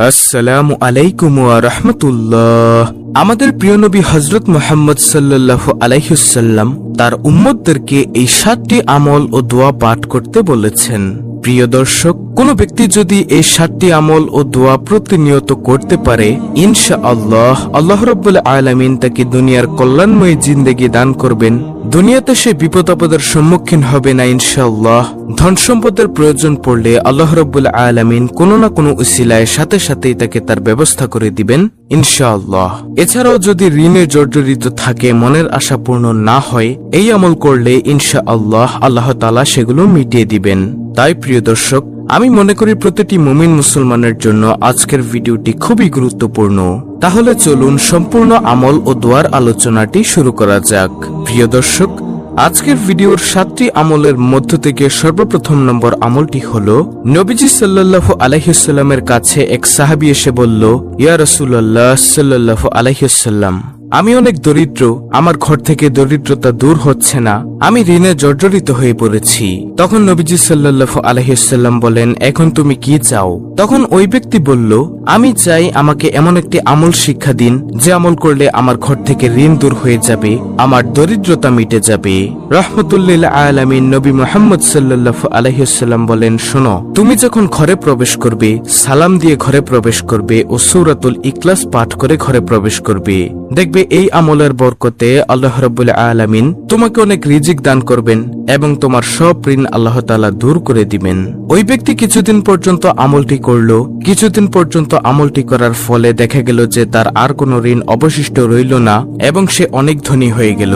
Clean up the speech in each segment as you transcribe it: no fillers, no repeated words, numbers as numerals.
আসসালামু আলাইকুম ওয়া রাহমাতুল্লাহ। আমাদের প্রিয় নবী হযরত মুহাম্মদ সাল্লাল্লাহু আলাইহি ওয়াসাল্লাম তার উম্মতদেরকে এই 7টি আমল ও দোয়া পাঠ করতে বলেছেন। প্রিয় দর্শক, কোন ব্যক্তি যদি এই 7টি আমল ও দোয়া প্রতিনিয়ত করতে পারে, ইনশাআল্লাহ আল্লাহ রাব্বুল আলামিন তাকে দুনিয়ার কল্যাণময় জিন্দেগি দান করবেন। দুনিয়াতে সে বিপদ আপদের সম্মুখীন হবে না ইনশাআল্লাহ। ধন সম্পদের প্রয়োজন পড়লে আল্লাহ রাব্বুল আলামিন কোনো না কোনো উসিলায় সাথে সাথেই তাকে তার ব্যবস্থা করে দিবেন ইনশাআল্লাহ। এছাড়াও যদি ঋণে জর্জরিত থাকে, মনের আশা পূর্ণ না হয়, এই আমল করলে ইনশাআল্লাহ আল্লাহ তাআলা সেগুলো মিটিয়ে দিবেন। তাই প্রিয় দর্শক, আমি মনে করি প্রতিটি মুমিন মুসলমানের জন্য আজকের ভিডিওটি খুবই গুরুত্বপূর্ণ। তাহলে চলুন সম্পূর্ণ আমল ও দোয়ার আলোচনাটি শুরু করা যাক। প্রিয় দর্শক, আজকের ভিডিওর 7টি আমলের মধ্য থেকে সর্বপ্রথম নম্বর আমলটি হলো, নবীজি সাল্লাল্লাহু আলাইহি ওয়াসাল্লামের কাছে এক সাহাবী এসে বলল, ইয়া রাসূলুল্লাহ সাল্লাল্লাহু আলাইহি ওয়াসাল্লাম, আমি অনেক দরিদ্র, আমার ঘর থেকে দরিদ্রতা দূর হচ্ছে না, আমি ঋণে জর্জরিত হয়ে পড়েছি। তখন নবীজি সাল্লাল্লাহু আলাইহি ওয়াসাল্লাম বলেন, এখন তুমি কি চাও? তখন ওই ব্যক্তি বলল, আমি চাই আমাকে এমন একটি আমল শিক্ষা দিন যে আমল করলে আমার ঘর থেকে ঋণ দূর হয়ে যাবে, আমার দরিদ্রতা মিটে যাবে। রাহমাতুল্লিল আলামিন নবী মুহাম্মদ সাল্লাল্লাহু আলাইহি ওয়াসাল্লাম বলেন, শোনো, তুমি যখন ঘরে প্রবেশ করবে, সালাম দিয়ে ঘরে প্রবেশ করবে ও সূরাতুল ইখলাস পাঠ করে ঘরে প্রবেশ করবে। দেখবে এই আমলের বরকতে আল্লাহ রাব্বুল আলামিন তোমাকে অনেক রিজিক দান করবেন এবং তোমার সব ঋণ আল্লাহ তাআলা দূর করে দিবেন। ওই ব্যক্তি কিছুদিন পর্যন্ত আমলটি করলো। কিছুদিন পর্যন্ত আমলটি করার ফলে দেখা গেল যে তার আর কোনো ঋণ অবশিষ্ট রইল না এবং সে অনেক ধনী হয়ে গেল।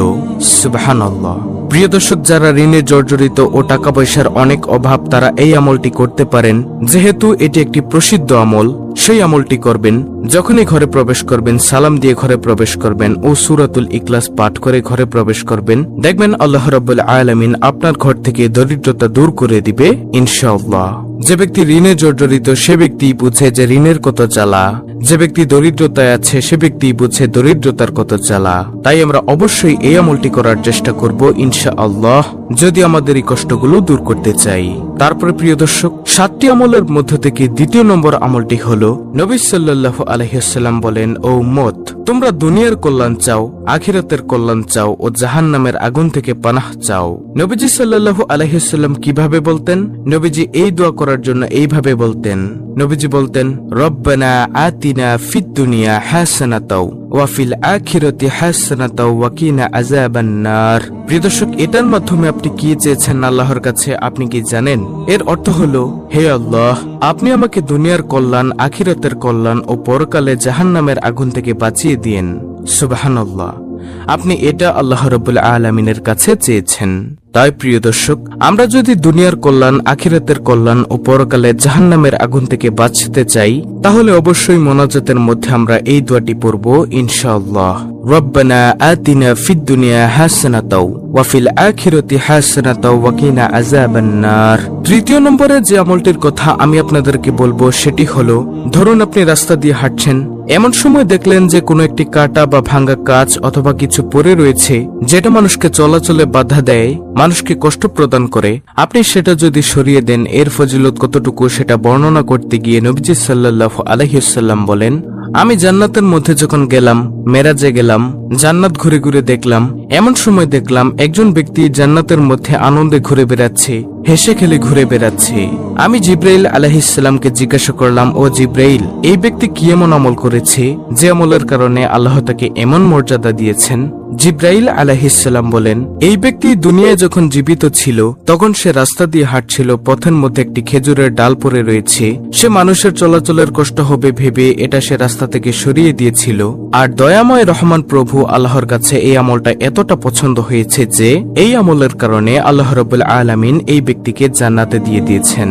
সুবহানাল্লাহ। প্রিয় দর্শক, যারা ঋণে জর্জরিত ও টাকা পয়সার অনেক অভাব, তারা এই আমলটি করতে পারেন। যেহেতু এটি একটি প্রসিদ্ধ আমল, সেই আমলটি করবেন। যখনই ঘরে প্রবেশ করবেন, সালাম দিয়ে ঘরে প্রবেশ করবেন ও সূরাতুল ইখলাস পাঠ করে ঘরে প্রবেশ করবেন। দেখবেন আল্লাহ রাব্বুল আলামিন আপনার ঘর থেকে দরিদ্রতা দূর করে দিবে ইনশাআল্লাহ। যে ব্যক্তি ঋণে জর্জরিত সে ব্যক্তি বুঝে যে ঋণের কত জ্বালা। যে ব্যক্তি দরিদ্রতায় আছে সে ব্যক্তি বুঝে দরিদ্রতার কত জ্বালা। তাই আমরা অবশ্যই এই আমলটি করার চেষ্টা করব ইনশাআল্লাহ, যদি আমাদের এই কষ্টগুলো দূর করতে চাই। তারপরে প্রিয় দর্শক, 7টি আমলের মধ্য থেকে দ্বিতীয় নম্বর আমলটি হলো, নবী সাল্লাল্লাহু আলাইহি ওয়াসাল্লাম বলেন, ও উম্মত, তোমরা দুনিয়ার কল্যাণ চাও, আখিরাতের কল্যাণ চাও ও জাহান্নামের আগুন থেকে পানাহ চাও। নবীজি সাল্লাল্লাহু আলাইহি ওয়াসাল্লাম কিভাবে বলতেন? নবীজি এই দোয়া করার জন্য এইভাবে বলতেন। নবীজি বলতেন, রব্বানা আতিনা ফিদ দুনিয়া হাসানাতাও ওয়া ফিল আখিরাতি হাসানাতাও ওয়া কিনা আযাবান নার। প্রিয় দর্শক, এটার মাধ্যমে আপনি কি চেয়েছেন আল্লাহর কাছে আপনি কি জানেন? এর অর্থ হলো, হে আল্লাহ, আপনি আমাকে দুনিয়ার কল্যাণ, আখিরাতের কল্যাণ ও পরকালে জাহান্নামের আগুন থেকে বাঁচিয়ে দিয়েন। সুবহানাল্লাহ। আপনি এটা আল্লাহ রাব্বুল আলামিনের কাছে চেয়েছেন। তাই প্রিয় দর্শক, আমরা যদি দুনিয়ার কল্যাণ, আখিরাতের কল্যাণ ও পরকালে জাহান্নামের আগুন থেকে বাঁচতে চাই, তাহলে অবশ্যই মোনাজাতের মধ্যে আমরা এই দোয়াটি পড়ব ইনশাআল্লাহ। রব্বানা আতিনা ফিদ দুনিয়া হাসানাতাও ওয়া ফিল আখিরাতি হাসানাতাও ওয়া কিনা আযাবান নার। তৃতীয় নম্বরে যে আমলটির কথা আমি আপনাদেরকে বলবো সেটি হলো, ধরুন আপনি রাস্তা দিয়ে হাঁটছেন, এমন সময় দেখলেন যে কোনো একটি কাটা বা ভাঙা কাঁচ অথবা কিছু পড়ে রয়েছে যেটা মানুষকে চলাচলে বাধা দেয়, মানুষকে কষ্ট প্রদান করে। আপনি সেটা যদি সরিয়ে দেন, এর ফজিলত কতটুকু সেটা বর্ণনা করতে গিয়ে নবীজি সাল্লাল্লাহু আলাইহি ওয়াসাল্লাম বলেন, আমি জান্নাতের মধ্যে যখন গেলাম, মেরাজে গেলাম, জান্নাত ঘুরে ঘুরে দেখলাম, এমন সময় দেখলাম একজন ব্যক্তি জান্নাতের মধ্যে আনন্দে ঘুরে বেড়াচ্ছে, হেসে খেলে ঘুরে বেড়াচ্ছে। আমি জিব্রাইল আলাইহিস সালামকে জিজ্ঞাসা করলাম, ও জিব্রাইল, এই ব্যক্তি কি এমন আমল করেছে যে আমলের কারণে আল্লাহ তাকে এমন মর্যাদা দিয়েছেন? জিব্রাইল আলাইহিস সালাম বলেন, এই ব্যক্তি দুনিয়ায় যখন জীবিত ছিল তখন সে রাস্তা দিয়ে হাঁটছিল, পথের মধ্যে একটি খেজুরের ডাল পড়ে রয়েছে, সে মানুষের চলাচলের কষ্ট হবে ভেবে এটা সে রাস্তা থেকে সরিয়ে দিয়েছিল। আর দয়াময় রহমান প্রভু আল্লাহর কাছে এই আমলটা এতটা পছন্দ হয়েছে যে এই আমলের কারণে আল্লাহ রাব্বুল আলামিন এই ব্যক্তিকে জান্নাতে দিয়ে দিয়েছেন।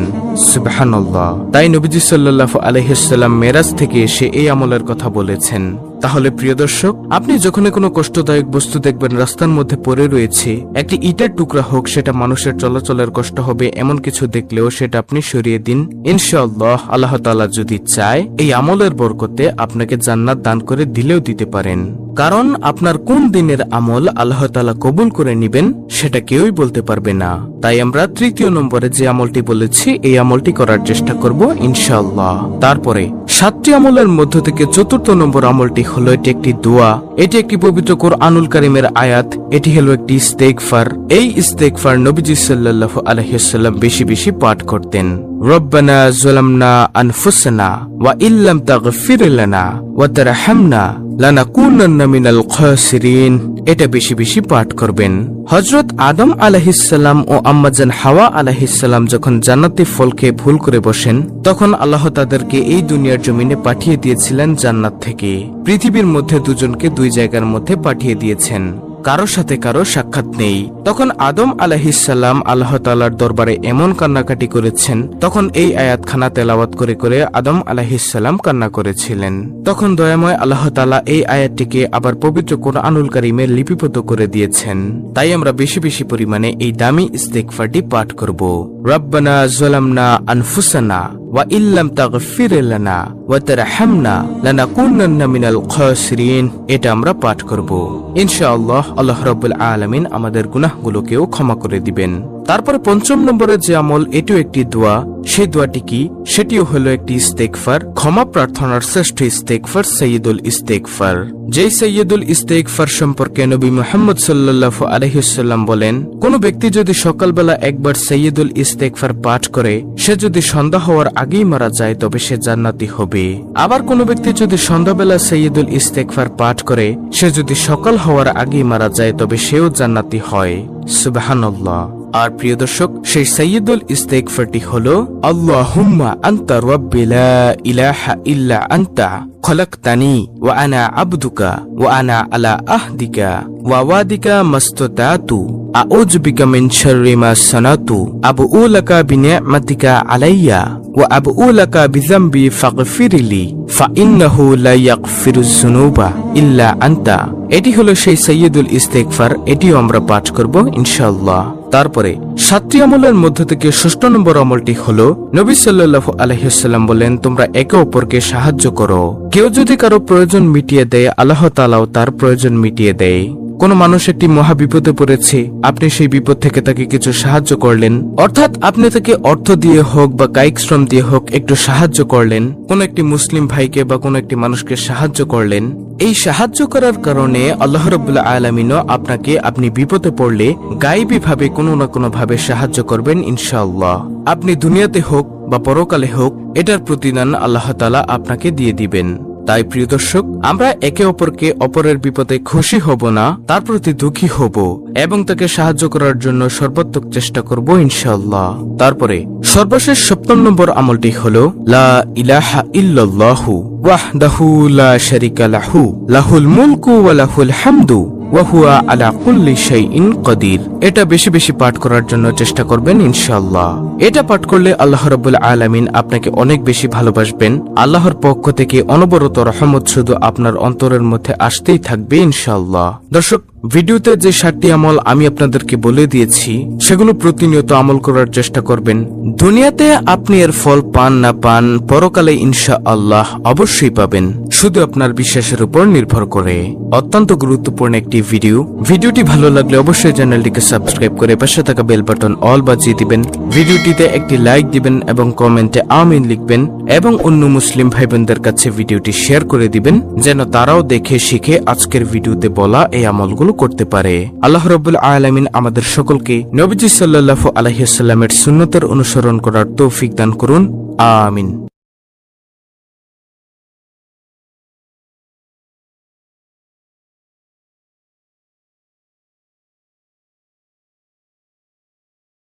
সুবহানাল্লাহ। তাই নবীজি সাল্লাল্লাহু আলাইহি ওয়াসাল্লাম মেরাজ থেকে এসে এই আমলের কথা বলেছেন। তাহলে প্রিয় দর্শক, আপনি যখন কোনো কষ্টদায়ক বস্তু দেখবেন রাস্তার মধ্যে পড়ে রয়েছে, একটি ইটের টুকরা হোক, সেটা মানুষের চলাচলের কষ্ট হবে এমন কিছু দেখলেও সেটা আপনি সরিয়ে দিন। ইনশাআল্লাহ আল্লাহ তাআলা যদি চায়, এই আমলের বরকতে আপনাকে জান্নাত দান করে দিলেও দিতে পারেন। কারণ আপনার কোন দিনের আমল আল্লাহ তাআলা কবুল করে নেবেন সেটা কেউই বলতে পারবে না। তাই আমরা তৃতীয় নম্বরে যে আমলটি বলেছি এই আমলটি করার চেষ্টা করব ইনশাআল্লাহ। তারপরে 7টি আমলের মধ্য থেকে 4র্থ নম্বর আমলটি হলো এটি একটি দোয়া। এটি একটি পবিত্র কোরআনুল কারীমের আয়াত। এটি হলো একটি ইস্তেগফার। এই ইস্তেগফার নবীজি সাল্লাল্লাহু আলাইহি ওয়াসাল্লাম বেশি বেশি পাঠ করতেন। রব্বানা যালামনা আনফুসানা ওয়া ইল্লাম তাগফির লানা ওয়া তারহামনা লানাকুনান্না মিনাল খাসিরিন। এটা বেশি বেশি পাঠ করবেন। হযরত আদম আলাইহিস সালাম ও আম্মাজান হাওয়া আলাইহিস সালাম যখন জান্নাতি ফল খেয়ে ভুল করে বসেন, তখন আল্লাহ তাদেরকে এই দুনিয়ার জমিনে পাঠিয়ে দিয়েছিলেন জান্নাত থেকে। পৃথিবীর মধ্যে দুজনকে দুই জায়গার মধ্যে পাঠিয়ে দিয়েছেন, কারো সাথে কারো সাক্ষাৎ নেই। তখন আদম আলাইহিস সালাম আল্লাহ তাআলার দরবারে এমন কান্নাকাটি করেছেন, তখন এই আয়াতখানা তেলাওয়াত করে করে আদম আলাইহিস সালাম কান্না করেছিলেন। তখন দয়াময় আল্লাহ তাআলা এই আয়াতটিকে আবার পবিত্র কোরআনুল কারীমে লিপিবদ্ধ করে দিয়েছেন। তাই আমরা বেশি বেশি পরিমাণে এই দামি ইস্তেগফারটি পাঠ করব। রব্বানা যালামনা আনফুসানা ওয়া ইল্লাম তাগফির লানা ওয়া তারহামনা লানাকুনান্না মিনাল খাসিরিন। এটা আমরা পাঠ করব। ইনশাআল্লাহ আল্লাহ রাব্বুল আলামিন আমাদের গুনাহগুলোকেও ক্ষমা করে দিবেন। তারপরে 5ম নম্বরে যে আমল, এটিও একটি দোয়া। সেই দোয়াটি কি? সেটিও হলো একটি ইস্তেগফার। ক্ষমা প্রার্থনার শ্রেষ্ঠ ইস্তেগফার সাইয়্যিদুল ইস্তেগফার। যেই সাইয়্যিদুল ইস্তেগফার সম্পর্কে নবী মুহাম্মদ সাল্লাল্লাহু আলাইহি ওয়াসাল্লাম বলেন, কোন ব্যক্তি যদি সকালবেলা একবার সাইয়্যিদুল ইস্তেগফার পাঠ করে, সে যদি সন্ধ্যা হওয়ার আগেই মারা যায় তবে সে জান্নাতি হবে। আবার কোন ব্যক্তি যদি সন্ধ্যাবেলা সাইয়্যিদুল ইস্তেগফার পাঠ করে, সে যদি সকাল হওয়ার আগেই মারা যায় তবে সেও জান্নাতি হয়। সুবহানাল্লাহ। আর প্রিয় দর্শক, সেই সাইয়্যিদুল ইস্তেগফারটি হলো আল্লাহুম্মা আনতা রাব্বি লা ইলাহা ইল্লা আনতা খলাকতানি ওয়া আনা আবদুকা ওয়া আনা আলা আহদিকা ওয়া ওয়াদিকা মাসতাতু আউযু বিকা মিন শাররি মা সানাতু আবউ লাকা বিনি'মাতিকা আলাইয়া ওয়া আবউ লাকা বিযামবি ফাগফিরলি ফাইন্নাহু লা ইয়াগফিরুয যুনুবা ইল্লা আনতা। এটি হলো সেই সাইয়্যিদুল ইস্তেগফার। এটিও আমরা পাঠ করব ইনশাআল্লাহ। তারপরে 7টি আমলের মধ্য থেকে 6ষ্ঠ নম্বর আমলটি হলো, নবী সাল্লাল্লাহু আলাইহি ওয়াসাল্লাম বলেন, তোমরা একে অপরকে সাহায্য করো। কেউ যদি কারো প্রয়োজন মিটিয়ে দেয়, আল্লাহ তাআলাও তার প্রয়োজন মিটিয়ে দেয়। কোন মানুষ একটি মহা বিপদে পড়েছে, আপনি সেই বিপদ থেকে তাকে কিছু সাহায্য করলেন, অর্থাৎ আপনি তাকে অর্থ দিয়ে হোক বা কায়িক শ্রম দিয়ে হোক একটু সাহায্য করলেন। কোন একটি মুসলিম ভাইকে বা কোন একটি মানুষকে সাহায্য করলেন। এই সাহায্য করার কারণে আল্লাহ রাব্বুল আলামিনও আপনাকে, আপনি বিপদে পড়লে গায়েবী ভাবে কোনো না কোনো ভাবে সাহায্য করবেন ইনশাআল্লাহ। আপনি দুনিয়াতে হোক বা পরকালে হোক, এটার প্রতিদান আল্লাহ তাআলা আপনাকে দিয়ে দিবেন। তাই প্রিয় দর্শক, আমরা একে অপরকে অপরের বিপদে খুশি হব না, তার প্রতি দুঃখী হব এবং তাকে সাহায্য করার জন্য সর্বাত্মক চেষ্টা করব ইনশাআল্লাহ। তারপরে সর্বশেষ 7ম নম্বর আমলটি হলো লা ইলাহা ইল্লাল্লাহু ওয়াহদাহু লা শারীকা লাহু লাহুল মুলকু ওয়া লাহুল হামদু ওয়া হুয়া আলা কুল্লি শাইইন কাদির। এটা বেশি বেশি পাঠ করার জন্য চেষ্টা করবেন ইনশাআল্লাহ। এটা পাঠ করলে আল্লাহ রাব্বুল আলামিন আপনাকে অনেক বেশি ভালোবাসবেন। আল্লাহর পক্ষ থেকে অনবরত রহমত শুধু আপনার অন্তরের মধ্যে আসতেই থাকবে ইনশাআল্লাহ। দর্শক, ভিডিওতে যে 7টি আমল আমি আপনাদেরকে বলে দিয়েছি, সেগুলো প্রতিনিয়ত আমল করার চেষ্টা করবেন। দুনিয়াতে আপনি এর ফল পান না পান, পরকালে ইনশাআল্লাহ অবশ্যই পাবেন, শুধু আপনার বিশ্বাসের উপর নির্ভর করে। অত্যন্ত গুরুত্বপূর্ণ একটি ভিডিওটি ভালো লাগলে অবশ্যই চ্যানেলটিকে সাবস্ক্রাইব করে পাশে থাকা বেল বাটন অল বাজিয়ে দিবেন। ভিডিওটিতে একটি লাইক দিবেন এবং কমেন্টে আমিন লিখবেন এবং অন্য মুসলিম ভাই বোনদের কাছে ভিডিওটি শেয়ার করে দিবেন, যেন তারাও দেখে শিখে আজকের ভিডিওতে বলা এই আমলগুলো করতে পারে। আল্লাহ রাব্বুল আলামিন আমাদের সকলকে নবীজি সাল্লাল্লাহু আলাইহি ওয়াসাল্লামের সুন্নতের অনুসরণ করার তৌফিক দান করুন। আমিন।